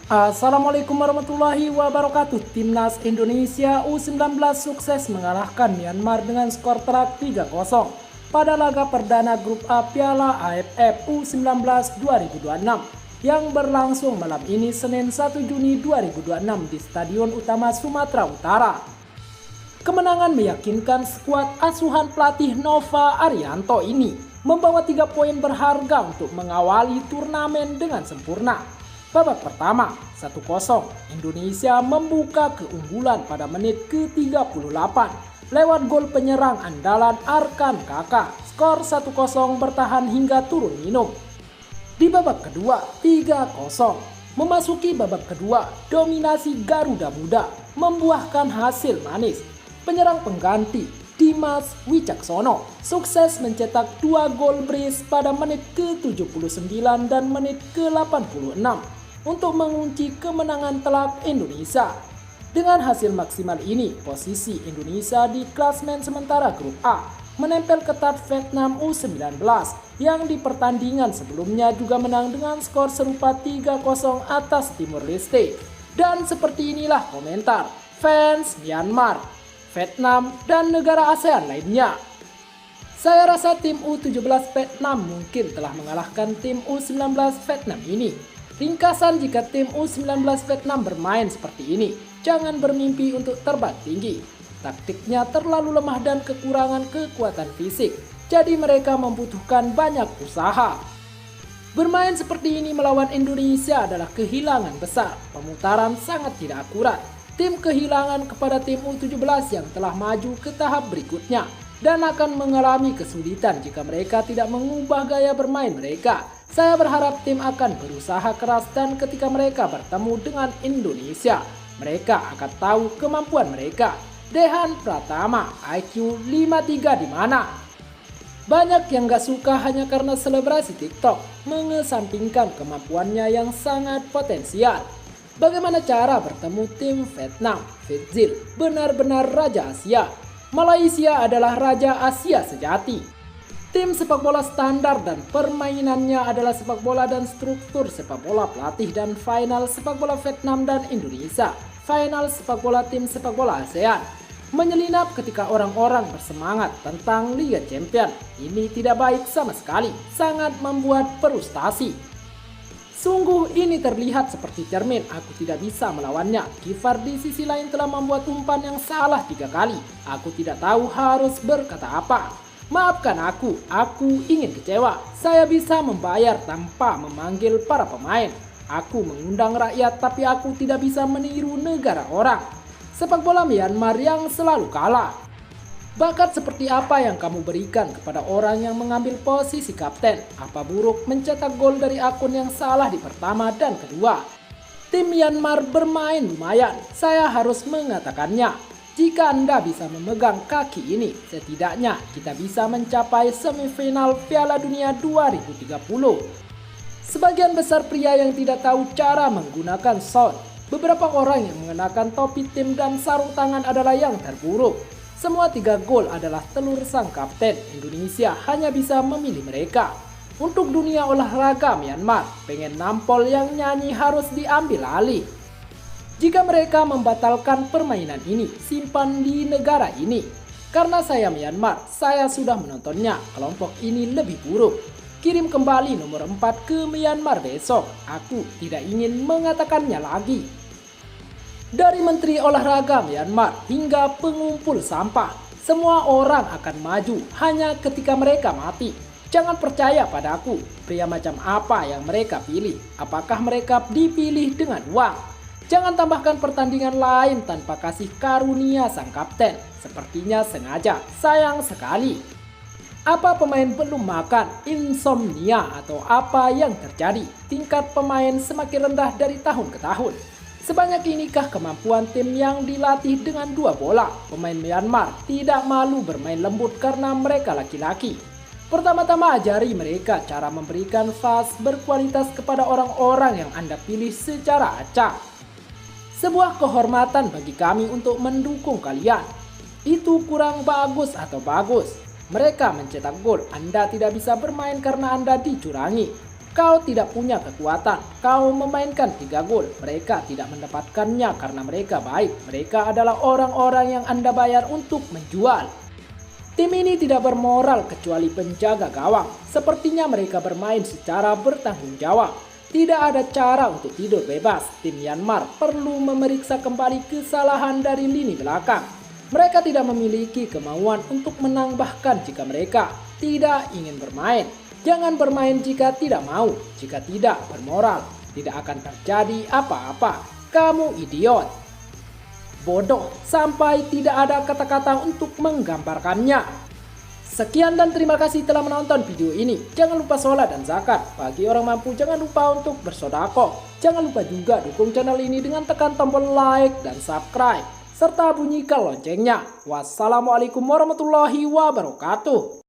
Assalamualaikum warahmatullahi wabarakatuh. Timnas Indonesia U19 sukses mengalahkan Myanmar dengan skor telak 3-0 pada laga perdana grup A Piala AFF U19 2026 yang berlangsung malam ini Senin 1 Juni 2026 di Stadion Utama Sumatera Utara. Kemenangan meyakinkan skuad asuhan pelatih Nova Arianto ini membawa 3 poin berharga untuk mengawali turnamen dengan sempurna. Babak pertama 1-0, Indonesia membuka keunggulan pada menit ke-38 lewat gol penyerang andalan Arkan Kaka. Skor 1-0 bertahan hingga turun minum. Di babak kedua 3-0, memasuki babak kedua dominasi Garuda Muda membuahkan hasil manis. Penyerang pengganti Dimas Wicaksono sukses mencetak 2 gol brace pada menit ke-79 dan menit ke-86 untuk mengunci kemenangan telak Indonesia. Dengan hasil maksimal ini, posisi Indonesia di klasmen sementara grup A menempel ketat Vietnam U19 yang di pertandingan sebelumnya juga menang dengan skor serupa 3-0 atas Timor Leste. Dan seperti inilah komentar fans Myanmar, Vietnam, dan negara ASEAN lainnya. Saya rasa tim U17 Vietnam mungkin telah mengalahkan tim U19 Vietnam ini. Ringkasan jika tim U19 Vietnam bermain seperti ini, jangan bermimpi untuk terbang tinggi. Taktiknya terlalu lemah dan kekurangan kekuatan fisik, jadi mereka membutuhkan banyak usaha. Bermain seperti ini melawan Indonesia adalah kehilangan besar. Pemutaran sangat tidak akurat. Tim kehilangan kepada tim U17 yang telah maju ke tahap berikutnya dan akan mengalami kesulitan jika mereka tidak mengubah gaya bermain mereka. Saya berharap tim akan berusaha keras dan ketika mereka bertemu dengan Indonesia, mereka akan tahu kemampuan mereka. Dehan Pratama, IQ 53 di mana? Banyak yang gak suka hanya karena selebrasi TikTok, mengesampingkan kemampuannya yang sangat potensial. Bagaimana cara bertemu tim Vietnam? Vietjil benar-benar raja Asia. Malaysia adalah raja Asia sejati. Tim sepak bola standar dan permainannya adalah sepak bola dan struktur sepak bola pelatih dan final sepak bola Vietnam dan Indonesia. Final sepak bola tim sepak bola ASEAN. Menyelinap ketika orang-orang bersemangat tentang Liga Champion. Ini tidak baik sama sekali, sangat membuat frustasi. Sungguh ini terlihat seperti cermin, aku tidak bisa melawannya. Kifar di sisi lain telah membuat umpan yang salah 3 kali. Aku tidak tahu harus berkata apa. Maafkan aku ingin kecewa. Saya bisa membayar tanpa memanggil para pemain. Aku mengundang rakyat tapi aku tidak bisa meniru negara orang. Sepak bola Myanmar yang selalu kalah. Bakat seperti apa yang kamu berikan kepada orang yang mengambil posisi kapten? Apa buruk mencetak gol dari akun yang salah di pertama dan kedua? Tim Myanmar bermain lumayan, saya harus mengatakannya. Jika Anda bisa memegang kaki ini, setidaknya kita bisa mencapai semifinal Piala Dunia 2030. Sebagian besar pria yang tidak tahu cara menggunakan sound. Beberapa orang yang mengenakan topi tim dan sarung tangan adalah yang terburuk. Semua 3 gol adalah telur sang kapten. Indonesia hanya bisa memilih mereka. Untuk dunia olahraga Myanmar, pengen nampol yang nyanyi harus diambil alih. Jika mereka membatalkan permainan ini, simpan di negara ini. Karena saya Myanmar, saya sudah menontonnya. Kelompok ini lebih buruk. Kirim kembali nomor 4 ke Myanmar besok. Aku tidak ingin mengatakannya lagi. Dari Menteri Olahraga Myanmar hingga pengumpul sampah, semua orang akan maju hanya ketika mereka mati. Jangan percaya padaku, pria macam apa yang mereka pilih. Apakah mereka dipilih dengan uang? Jangan tambahkan pertandingan lain tanpa kasih karunia sang kapten. Sepertinya sengaja, sayang sekali. Apa pemain belum makan, insomnia atau apa yang terjadi? Tingkat pemain semakin rendah dari tahun ke tahun. Sebanyak inikah kemampuan tim yang dilatih dengan 2 bola? Pemain Myanmar tidak malu bermain lembut karena mereka laki-laki. Pertama-tama ajari mereka cara memberikan fast berkualitas kepada orang-orang yang Anda pilih secara acak. Sebuah kehormatan bagi kami untuk mendukung kalian. Itu kurang bagus atau bagus. Mereka mencetak gol, Anda tidak bisa bermain karena Anda dicurangi. Kau tidak punya kekuatan, kau memainkan 3 gol. Mereka tidak mendapatkannya karena mereka baik. Mereka adalah orang-orang yang Anda bayar untuk menjual. Tim ini tidak bermoral kecuali penjaga gawang. Sepertinya mereka bermain secara bertanggung jawab. Tidak ada cara untuk tidur bebas. Tim Myanmar perlu memeriksa kembali kesalahan dari lini belakang. Mereka tidak memiliki kemauan untuk menang bahkan jika mereka tidak ingin bermain. Jangan bermain jika tidak mau, jika tidak bermoral. Tidak akan terjadi apa-apa. Kamu idiot. Bodoh sampai tidak ada kata-kata untuk menggambarkannya. Sekian dan terima kasih telah menonton video ini. Jangan lupa sholat dan zakat. Bagi orang mampu jangan lupa untuk bersedekah. Jangan lupa juga dukung channel ini dengan tekan tombol like dan subscribe. Serta bunyikan loncengnya. Wassalamualaikum warahmatullahi wabarakatuh.